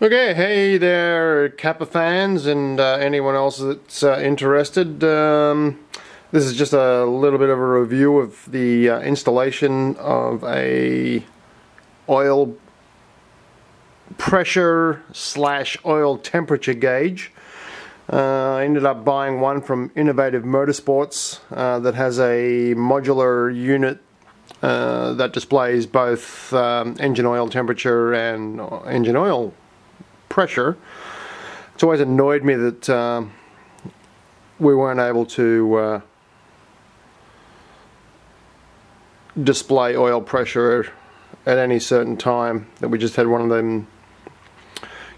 Okay, hey there Coupe fans and anyone else that's interested. This is just a little bit of a review of the installation of a oil pressure / oil temperature gauge. I ended up buying one from Innovative Motorsports that has a modular unit that displays both engine oil temperature and engine oil pressure. It's always annoyed me that we weren't able to display oil pressure at any certain time, that we just had one of them,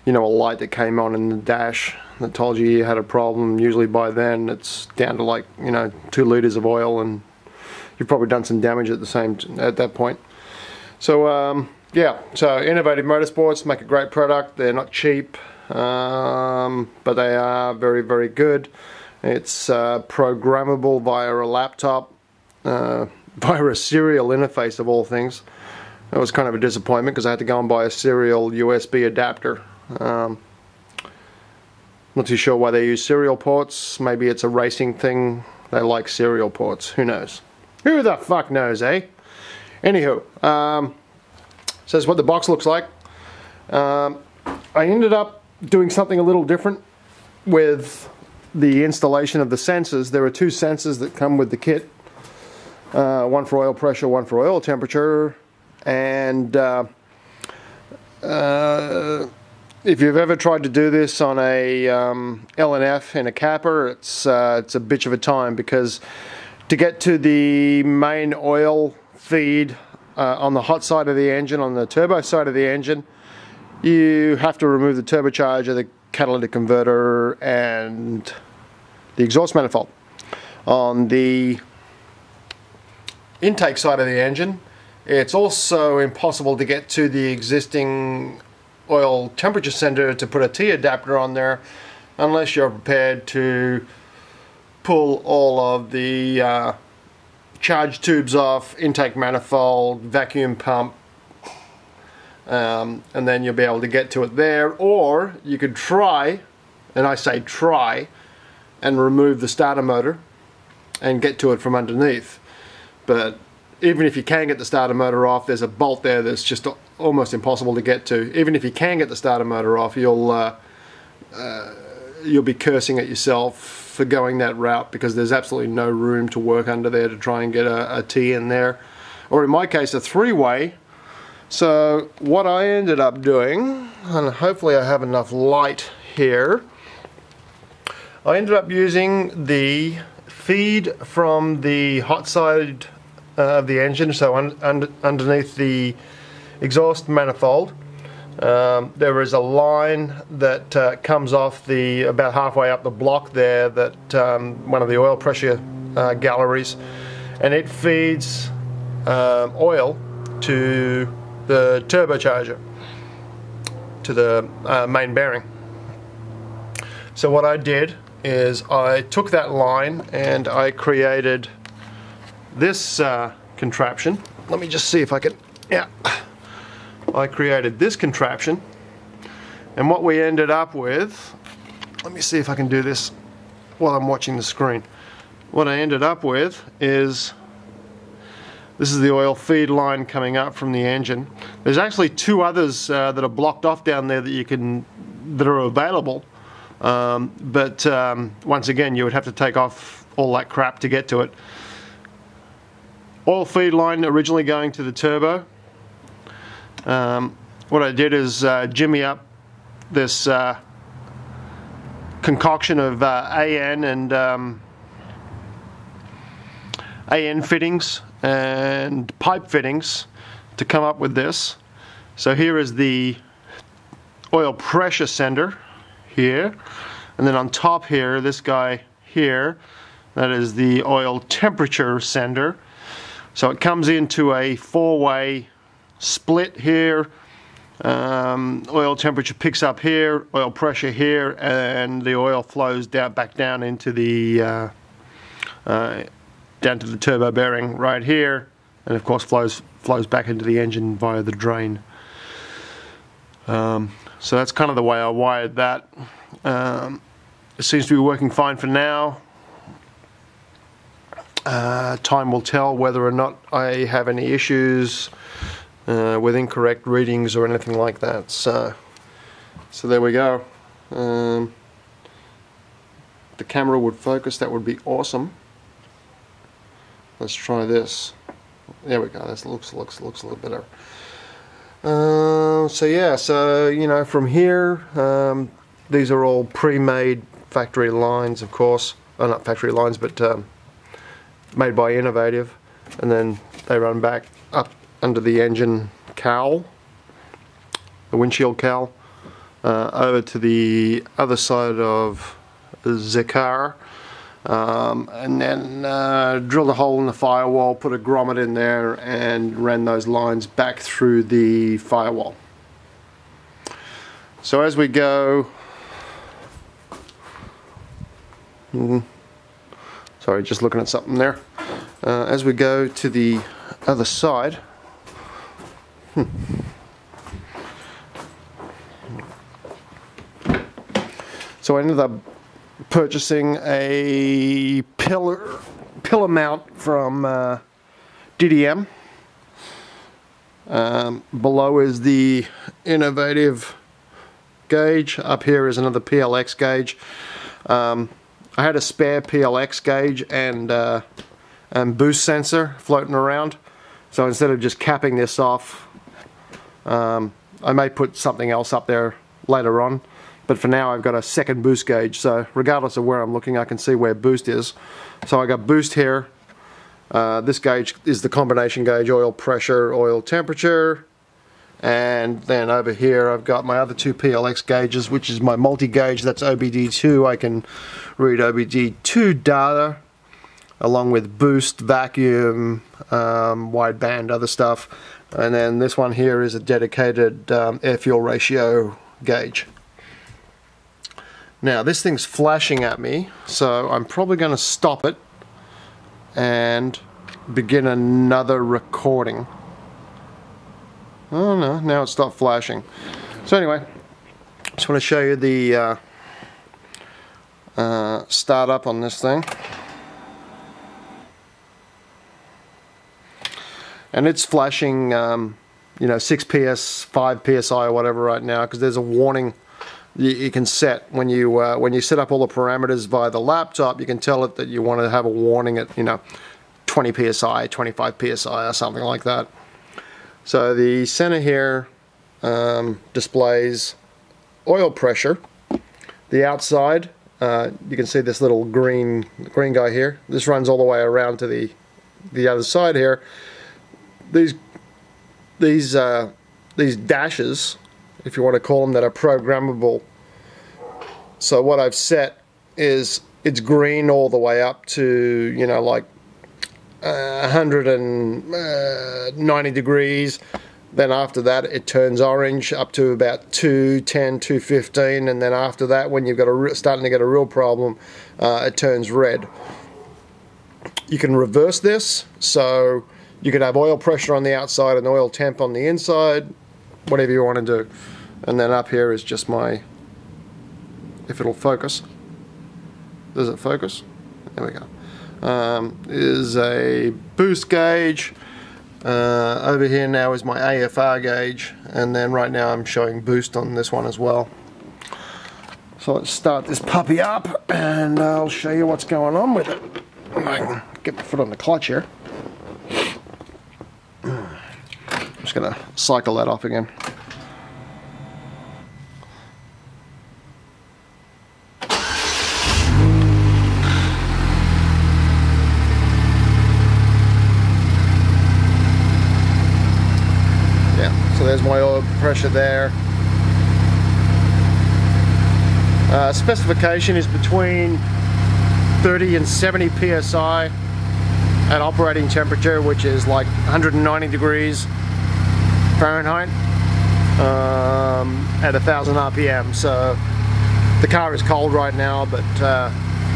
you know, a light that came on in the dash that told you had a problem. Usually by then it's down to, like, you know, 2 liters of oil and you've probably done some damage at that point. So yeah, so Innovative Motorsports make a great product. They're not cheap, but they are very, very good. It's programmable via a laptop, via a serial interface of all things. That was kind of a disappointment because I had to go and buy a serial USB adapter. Not too sure why they use serial ports. Maybe it's a racing thing. They like serial ports. Who knows? Who the fuck knows, eh? Anywho, so that's what the box looks like. I ended up doing something a little different with the installation of the sensors. There are 2 sensors that come with the kit. One for oil pressure, one for oil temperature. And if you've ever tried to do this on a LNF in a capper, it's a bitch of a time, because to get to the main oil feed on the hot side of the engine, on the turbo side of the engine, you have to remove the turbocharger, the catalytic converter, and the exhaust manifold. On the intake side of the engine, it's also impossible to get to the existing oil temperature sensor to put a T adapter on there unless you're prepared to pull all of the charge tubes off, intake manifold, vacuum pump, and then you'll be able to get to it there. Or you could try, and I say try, and remove the starter motor and get to it from underneath. But even if you can get the starter motor off, there's a bolt there that's just almost impossible to get to. Even if you can get the starter motor off, you'll be cursing at yourself for going that route, because there's absolutely no room to work under there to try and get a T in there, or in my case a 3-way. So what I ended up doing, and hopefully I have enough light here, I ended up using the feed from the hot side of the engine, so underneath the exhaust manifold. There is a line that comes off about halfway up the block there, that one of the oil pressure galleries, and it feeds oil to the turbocharger, to the main bearing. So what I did is I took that line and I created this contraption. Let me just see if I can, yeah. I created this contraption, and what we ended up with, let me see if I can do this while I'm watching the screen. What I ended up with is, this is the oil feed line coming up from the engine. There's actually 2 others that are blocked off down there that are available, but once again you would have to take off all that crap to get to it. Oil feed line originally going to the turbo. What I did is jimmy up this concoction of AN and AN fittings and pipe fittings to come up with this. So here is the oil pressure sender here, and then on top here, this guy here, that is the oil temperature sender. So it comes into a 4-way split here. Oil temperature picks up here, oil pressure here, and the oil flows back down into the down to the turbo bearing right here, and of course flows back into the engine via the drain. So that's kind of the way I wired that. It seems to be working fine for now. Time will tell whether or not I have any issues with incorrect readings or anything like that. So there we go. If the camera would focus, that would be awesome. Let's try this. There we go. That looks a little better. So yeah, so you know, from here, these are all pre-made factory lines, of course. Oh, not factory lines, but made by Innovative, and then they run back up under the engine cowl, the windshield cowl, over to the other side of the car, and then drilled a hole in the firewall, put a grommet in there, and ran those lines back through the firewall. So as we go, sorry, just looking at something there. As we go to the other side, so I ended up purchasing a pillar mount from DDM. Below is the Innovative gauge. Up here is another PLX gauge. I had a spare PLX gauge and boost sensor floating around, so instead of just capping this off, I may put something else up there later on, but for now I've got a second boost gauge, so regardless of where I'm looking I can see where boost is. So I got boost here. This gauge is the combination gauge, oil pressure, oil temperature, and then over here I've got my other two PLX gauges, which is my multi-gauge, that's OBD2. I can read OBD2 data along with boost, vacuum, wideband, other stuff. And then this one here is a dedicated air-fuel ratio gauge. Now this thing's flashing at me, so I'm probably going to stop it and begin another recording. Oh no, now it stopped flashing. So anyway, just want to show you the startup on this thing. And it's flashing, you know, 6 PS, 5 PSI or whatever right now, because there's a warning you can set when you set up all the parameters via the laptop. You can tell it that you want to have a warning at, you know, 20 PSI, 25 PSI or something like that. So the center here displays oil pressure. The outside, you can see this little green guy here. This runs all the way around to the other side here. These dashes, if you want to call them, that are programmable. So what I've set is it's green all the way up to, you know, like 190 degrees. Then after that it turns orange up to about 210, 215, and then after that, when you've got starting to get a real problem, it turns red. You can reverse this, so you could have oil pressure on the outside and oil temp on the inside, whatever you want to do. And then up here is just my, if it'll focus. Does it focus? There we go. Is a boost gauge. Over here now is my AFR gauge, and then right now I'm showing boost on this one as well. So let's start this puppy up and I'll show you what's going on with it. I can get my foot on the clutch here. I'm just going to cycle that off again. So there's my oil pressure there. Specification is between 30 and 70 psi at operating temperature, which is like 190 degrees Fahrenheit at 1000 RPM. So the car is cold right now, but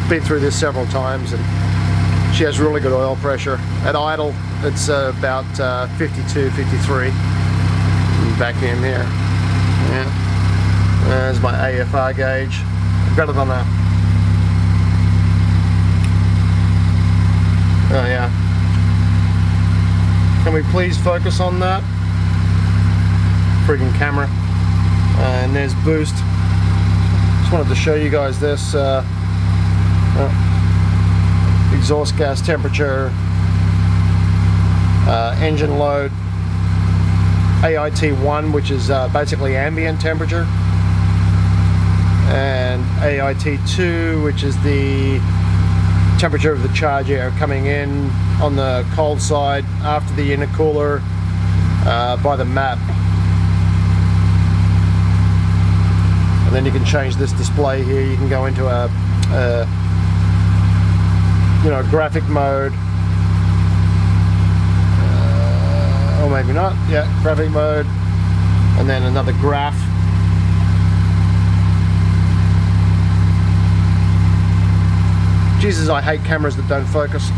been through this several times, and she has really good oil pressure. At idle it's about 52, 53. Vacuum here. Yeah. There's my AFR gauge. I've got it on a... Oh yeah. Can we please focus on that? Freaking camera. And there's boost. Just wanted to show you guys this. Exhaust gas temperature, engine load, AIT1, which is basically ambient temperature, and AIT2, which is the temperature of the charge air coming in on the cold side after the intercooler by the map. And then you can change this display here. You can go into a you know, graphic mode, or maybe not. Yeah, graphic mode, and then another graph. Jesus, I hate cameras that don't focus.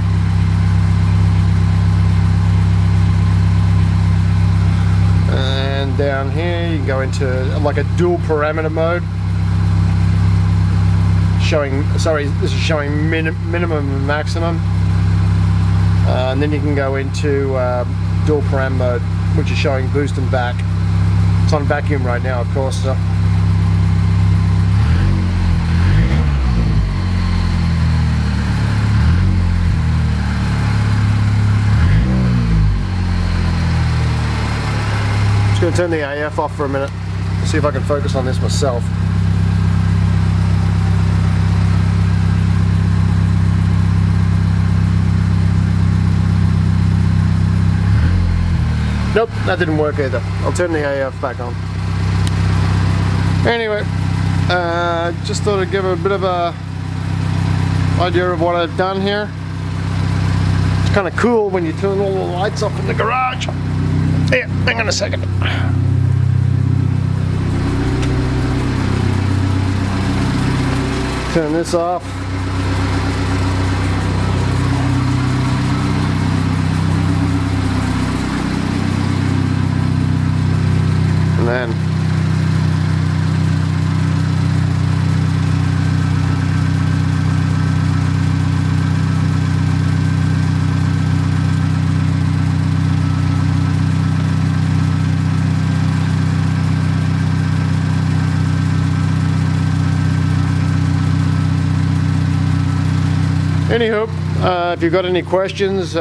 And down here you can go into like a dual parameter mode. This is showing minimum and maximum, and then you can go into dual param mode, which is showing boost and back. It's on vacuum right now, of course. So. Just going to turn the AF off for a minute, see if I can focus on this myself. Nope, that didn't work either. I'll turn the AF back on. Anyway, just thought I'd give a bit of a idea of what I've done here. It's kind of cool when you turn all the lights off in the garage. Here, hang on a second. Turn this off. And then anywho, if you've got any questions,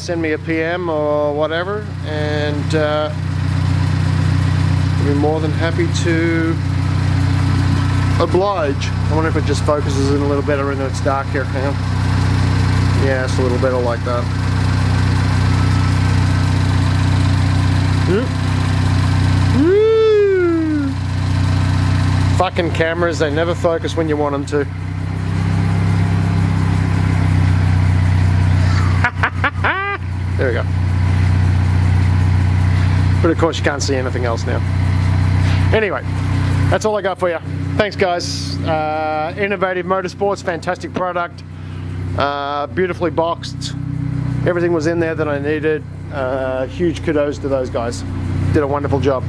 send me a PM or whatever, and I'll be more than happy to oblige. I wonder if it just focuses in a little better and it's dark here. Hang on. Yeah, it's a little better like that. Woo! Fucking cameras, they never focus when you want them to. There we go. But of course you can't see anything else now. Anyway, that's all I got for you. Thanks guys. Innovative Motorsports, fantastic product. Beautifully boxed. Everything was in there that I needed. Huge kudos to those guys. Did a wonderful job.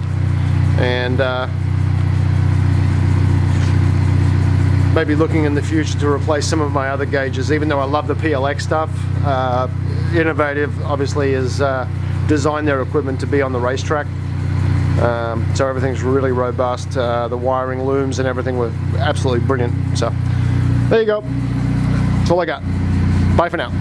And maybe looking in the future to replace some of my other gauges, even though I love the PLX stuff. Innovative obviously has designed their equipment to be on the racetrack, so everything's really robust. The wiring looms and everything were absolutely brilliant. So there you go, that's all I got. Bye for now.